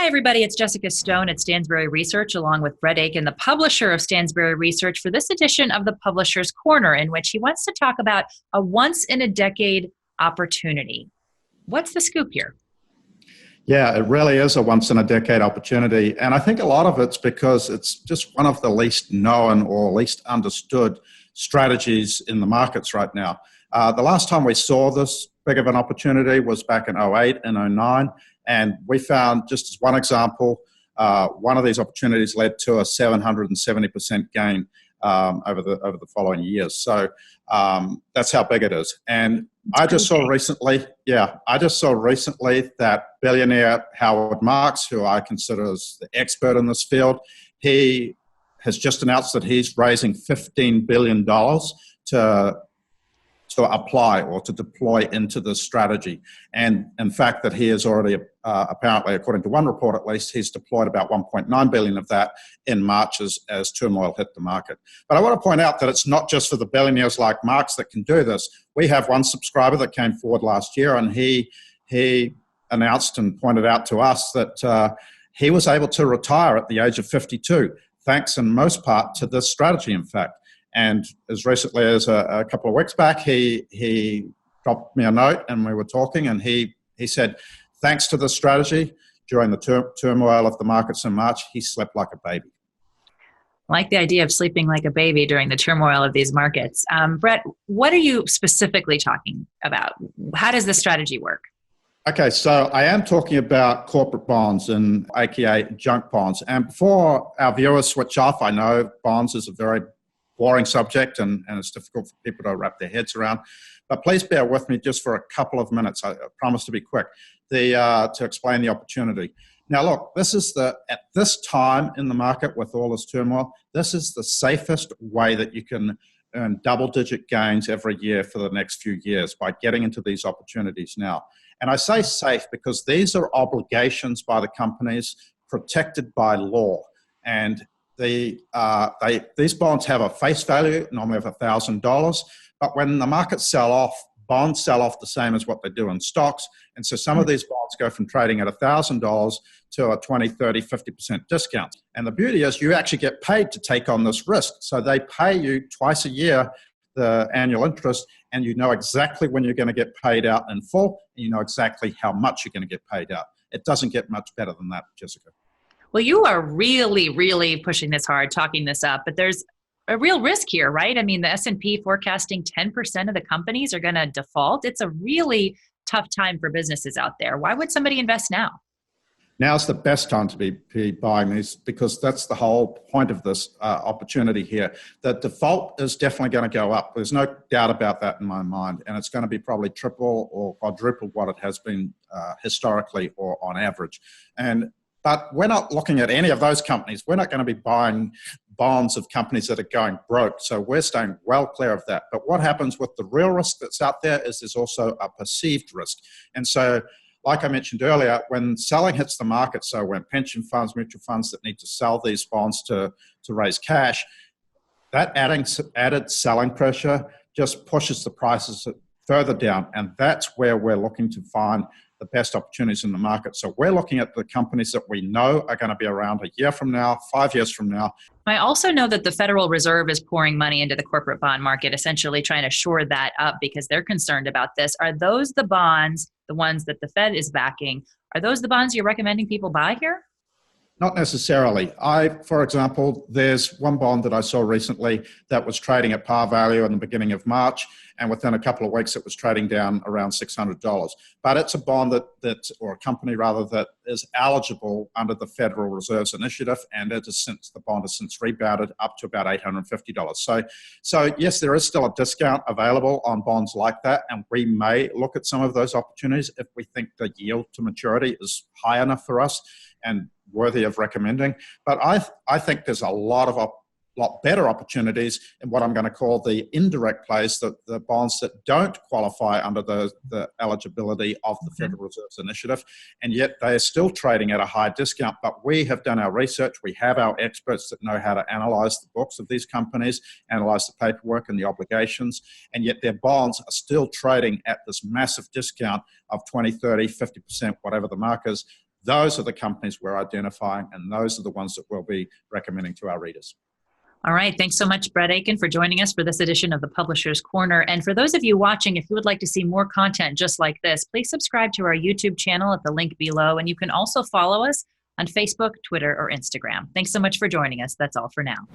Hi, everybody. It's Jessica Stone at Stansberry Research, along with Brett Aitken, the publisher of Stansberry Research, for this edition of the Publisher's Corner, in which he wants to talk about a once-in-a-decade opportunity. What's the scoop here? Yeah, it really is a once-in-a-decade opportunity. And I think a lot of it's because it's just one of the least known or least understood strategies in the markets right now. The last time we saw this big of an opportunity was back in '08 and '09. And we found, just as one example, one of these opportunities led to a 770% gain over the following years. So that's how big it is. And I just saw recently that billionaire Howard Marks, who I consider as the expert in this field, he has just announced that he's raising $15 billion to apply or to deploy into this strategy. And in fact, that he has already, apparently, according to one report at least, he's deployed about $1.9 billion of that in March as turmoil hit the market. But I want to point out that it's not just for the billionaires like Marks that can do this. We have one subscriber that came forward last year, and he announced and pointed out to us that he was able to retire at the age of 52, thanks in most part to this strategy, in fact. And as recently as a couple of weeks back, he dropped me a note and we were talking, and he said, thanks to this strategy, during the turmoil of the markets in March, he slept like a baby. I like the idea of sleeping like a baby during the turmoil of these markets. Brett, what are you specifically talking about? How does this strategy work? Okay, so I am talking about corporate bonds, and aka junk bonds. And before our viewers switch off, I know bonds is a very boring subject and it's difficult for people to wrap their heads around. But please bear with me just for a couple of minutes. I promise to be quick to explain the opportunity. Now, look, at this time in the market with all this turmoil, this is the safest way that you can earn double-digit gains every year for the next few years by getting into these opportunities now. And I say safe because these are obligations by the companies protected by law. And these bonds have a face value, normally of $1,000, but when the markets sell off, bonds sell off the same as what they do in stocks. And so some of these bonds go from trading at $1,000 to a 20, 30, 50% discount. And the beauty is you actually get paid to take on this risk. So they pay you twice a year the annual interest, and you know exactly when you're going to get paid out in full, and you know exactly how much you're going to get paid out. It doesn't get much better than that, Jessica. Well, you are really, really pushing this hard, talking this up, but there's a real risk here, right? I mean, the S&P forecasting 10% of the companies are going to default. It's a really tough time for businesses out there. Why would somebody invest now? Now's the best time to be buying these, because that's the whole point of this opportunity here. The default is definitely going to go up. There's no doubt about that in my mind, and it's going to be probably triple or quadruple what it has been historically or on average. But we're not looking at any of those companies. We're not going to be buying bonds of companies that are going broke. So we're staying well clear of that. But what happens with the real risk that's out there is there's also a perceived risk. And so, like I mentioned earlier, when selling hits the market, so when pension funds, mutual funds that need to sell these bonds to raise cash, that added selling pressure just pushes the prices further down. And that's where we're looking to find the best opportunities in the market. So we're looking at the companies that we know are going to be around a year from now, 5 years from now. I also know that the Federal Reserve is pouring money into the corporate bond market, essentially trying to shore that up because they're concerned about this. Are those the bonds, the ones that the Fed is backing, are those the bonds you're recommending people buy here? Not necessarily. For example, there's one bond that I saw recently that was trading at par value in the beginning of March, and within a couple of weeks it was trading down around $600. But it's a bond or a company rather, that is eligible under the Federal Reserve's initiative, and the bond has since rebounded up to about $850. So yes, there is still a discount available on bonds like that, and we may look at some of those opportunities if we think the yield to maturity is high enough for us and worthy of recommending. But I think there's a lot better opportunities in what I'm going to call the indirect plays, the bonds that don't qualify under the eligibility of the Federal Reserve's initiative, and yet they are still trading at a high discount. But we have done our research. We have our experts that know how to analyze the books of these companies, analyze the paperwork and the obligations, and yet their bonds are still trading at this massive discount of 20, 30, 50%, whatever the mark is, those are the companies we're identifying, and those are the ones that we'll be recommending to our readers. All right. Thanks so much, Brett Aitken, for joining us for this edition of the Publisher's Corner. And for those of you watching, if you would like to see more content just like this, please subscribe to our YouTube channel at the link below. And you can also follow us on Facebook, Twitter, or Instagram. Thanks so much for joining us. That's all for now.